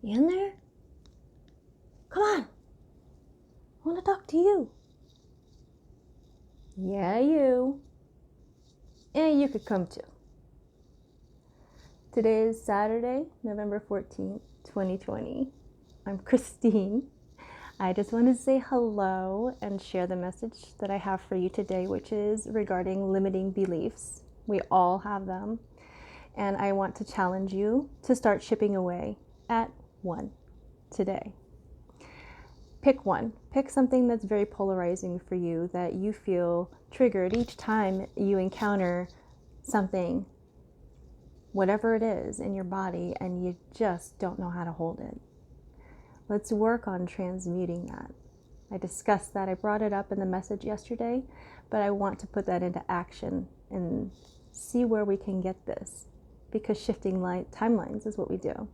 You in there? Come on. I want to talk to you. Yeah, you. And you could come too. Today is Saturday, November 14th, 2020. I'm Christine. I just want to say hello and share the message that I have for you today, which is regarding limiting beliefs. We all have them. And I want to challenge you to start chipping away at one today. Pick one. Pick something that's very polarizing for you, that you feel triggered each time you encounter something, whatever it is in your body, and you just don't know how to hold it. Let's work on transmuting that. I discussed that. I brought it up in the message yesterday, but I want to put that into action and see where we can get this, because shifting timelines is what we do.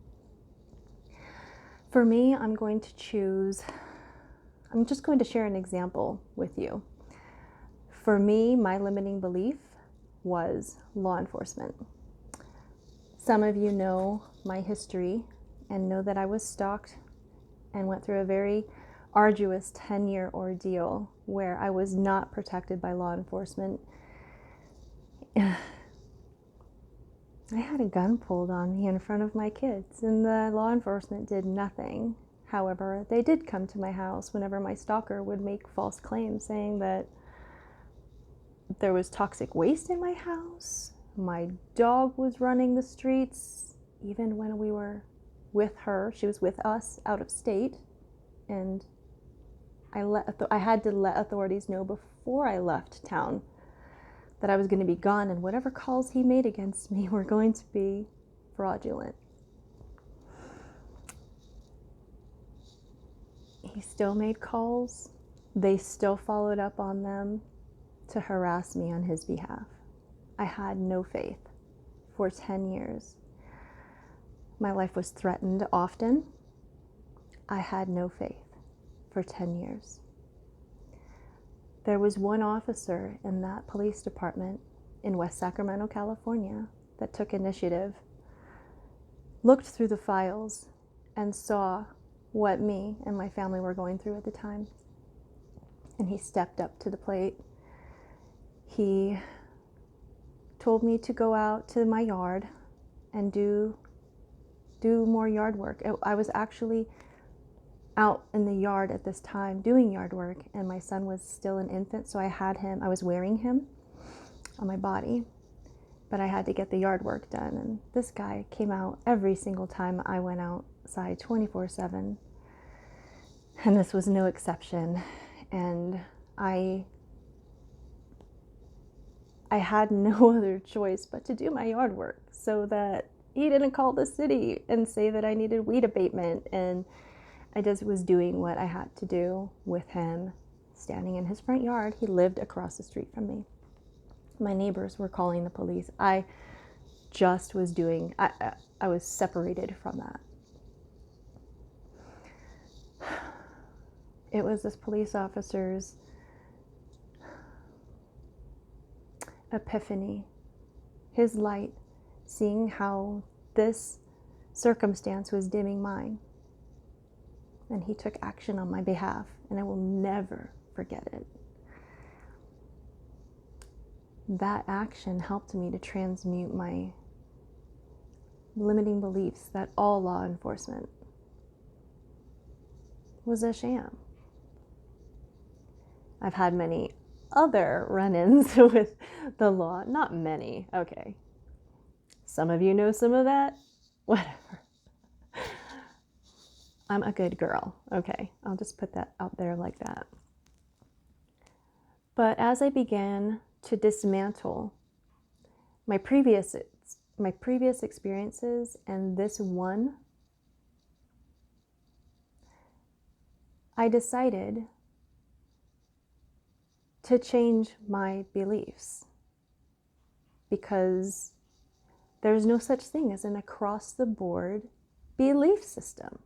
For me, I'm just going to share an example with you. For me, my limiting belief was law enforcement. Some of you know my history and know that I was stalked and went through a very arduous 10-year ordeal where I was not protected by law enforcement. I had a gun pulled on me in front of my kids, and the law enforcement did nothing. However, they did come to my house whenever my stalker would make false claims saying that there was toxic waste in my house, my dog was running the streets, even when we were with her. She was with us out of state, and I had to let authorities know before I left town that I was going to be gone, and whatever calls he made against me were going to be fraudulent. He still made calls. They still followed up on them to harass me on his behalf. I had no faith for 10 years. My life was threatened often. I had no faith for 10 years. There was one officer in that police department in West Sacramento, California, that took initiative, looked through the files, and saw what me and my family were going through at the time. And he stepped up to the plate. He told me to go out to my yard and do more yard work. I was actually out in the yard at this time doing yard work, and my son was still an infant, so I was wearing him on my body, but I had to get the yard work done. And this guy came out every single time I went outside 24/7, and this was no exception. And I had no other choice but to do my yard work so that he didn't call the city and say that I needed weed abatement. And I just was doing what I had to do with him, standing in his front yard. He lived across the street from me. My neighbors were calling the police. I just was doing, I was separated from that. It was this police officer's epiphany, his light, seeing how this circumstance was dimming mine. And he took action on my behalf, and I will never forget it. That action helped me to transmute my limiting beliefs that all law enforcement was a sham. I've had many other run-ins with the law. Not many, okay. Some of you know some of that. Whatever. I'm a good girl, okay? I'll just put that out there like that. But as I began to dismantle my previous experiences and this one, I decided to change my beliefs, because there's no such thing as an across-the-board belief system.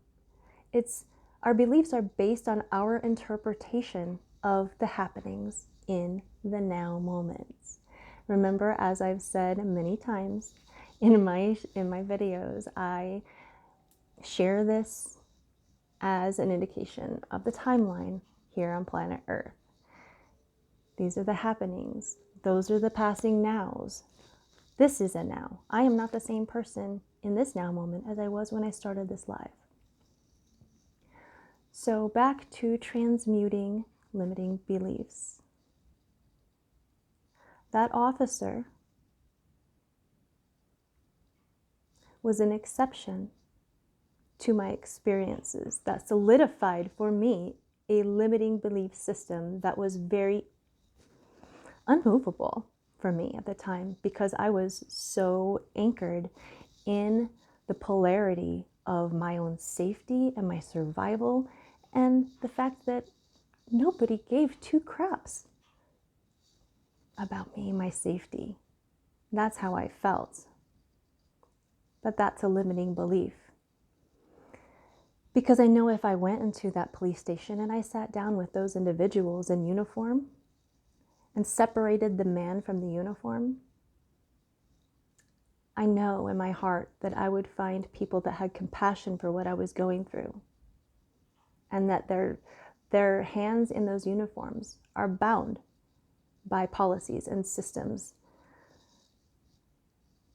Our beliefs are based on our interpretation of the happenings in the now moments. Remember, as I've said many times, in my videos, I share this as an indication of the timeline here on planet Earth. These are the happenings. Those are the passing nows. This is a now. I am not the same person in this now moment as I was when I started this live. So back to transmuting limiting beliefs. That officer was an exception to my experiences that solidified for me a limiting belief system that was very unmovable for me at the time, because I was so anchored in the polarity of my own safety and my survival, and the fact that nobody gave two craps about me, my safety. That's how I felt. But that's a limiting belief. Because I know if I went into that police station and I sat down with those individuals in uniform and separated the man from the uniform, I know in my heart that I would find people that had compassion for what I was going through, and that their hands in those uniforms are bound by policies and systems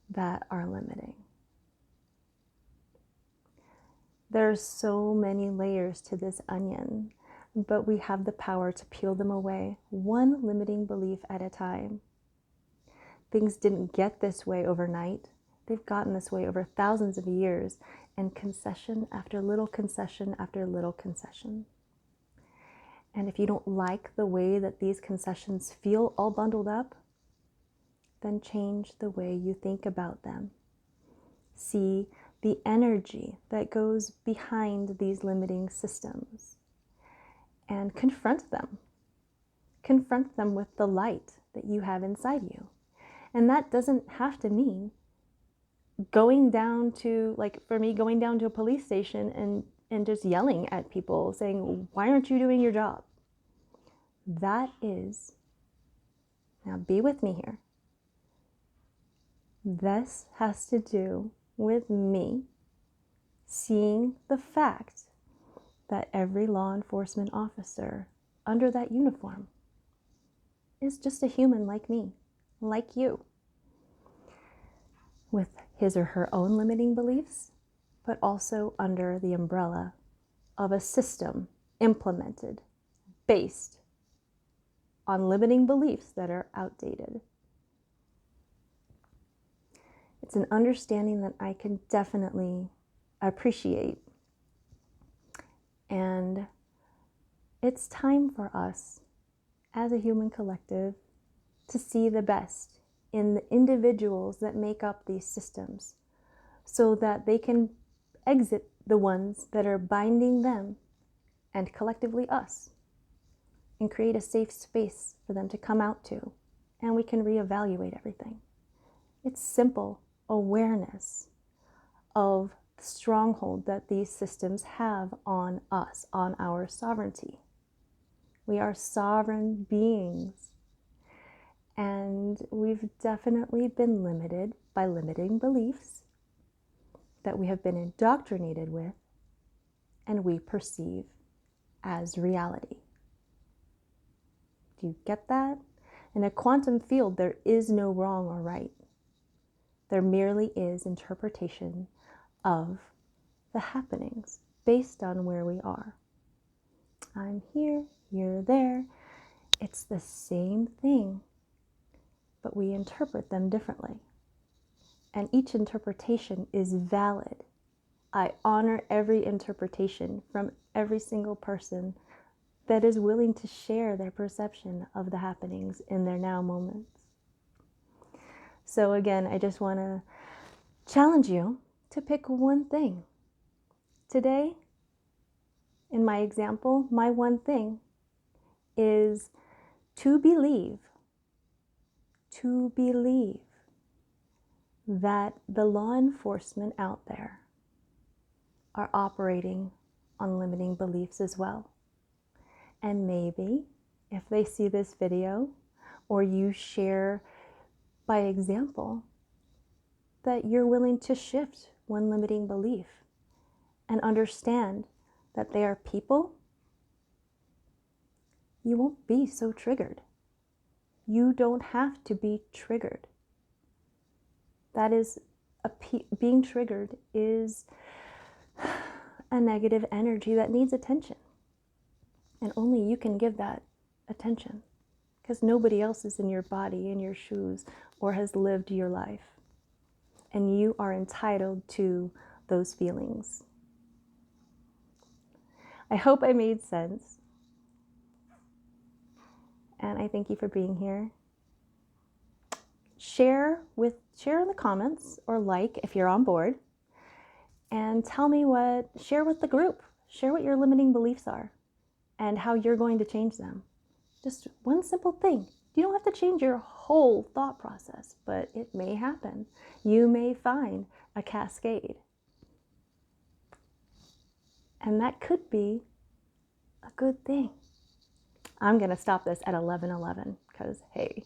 that are limiting. There's so many layers to this onion, but we have the power to peel them away, one limiting belief at a time. Things didn't get this way overnight. They've gotten this way over thousands of years, and concession after little concession after little concession. And if you don't like the way that these concessions feel all bundled up, then change the way you think about them. See the energy that goes behind these limiting systems and confront them. Confront them with the light that you have inside you. And that doesn't have to mean going down to, like for me, going down to a police station and just yelling at people saying, why aren't you doing your job? That is, now be with me here. This has to do with me seeing the fact that every law enforcement officer under that uniform is just a human like me, like you, with his or her own limiting beliefs, but also under the umbrella of a system implemented based on limiting beliefs that are outdated. It's an understanding that I can definitely appreciate. And it's time for us as a human collective to see the best in the individuals that make up these systems, so that they can exit the ones that are binding them and collectively us, and create a safe space for them to come out to, and we can reevaluate everything. It's simple awareness of the stronghold that these systems have on us, on our sovereignty. We are sovereign beings, and we've definitely been limited by limiting beliefs that we have been indoctrinated with and we perceive as reality. Do you get that? In a quantum field, there is no wrong or right. There merely is interpretation of the happenings based on where we are. I'm here, you're there. It's the same thing, but we interpret them differently. And each interpretation is valid. I honor every interpretation from every single person that is willing to share their perception of the happenings in their now moments. So again, I just want to challenge you to pick one thing. Today, in my example, my one thing is to believe that the law enforcement out there are operating on limiting beliefs as well. And maybe if they see this video or you share by example that you're willing to shift one limiting belief and understand that they are people, you won't be so triggered. You don't have to be triggered. That is, being triggered is a negative energy that needs attention. And only you can give that attention, because nobody else is in your body, in your shoes, or has lived your life. And you are entitled to those feelings. I hope I made sense. And I thank you for being here. Share in the comments, or like if you're on board, and share with the group. Share what your limiting beliefs are and how you're going to change them. Just one simple thing. You don't have to change your whole thought process, but it may happen. You may find a cascade. And that could be a good thing. I'm going to stop this at 11:11 because, hey,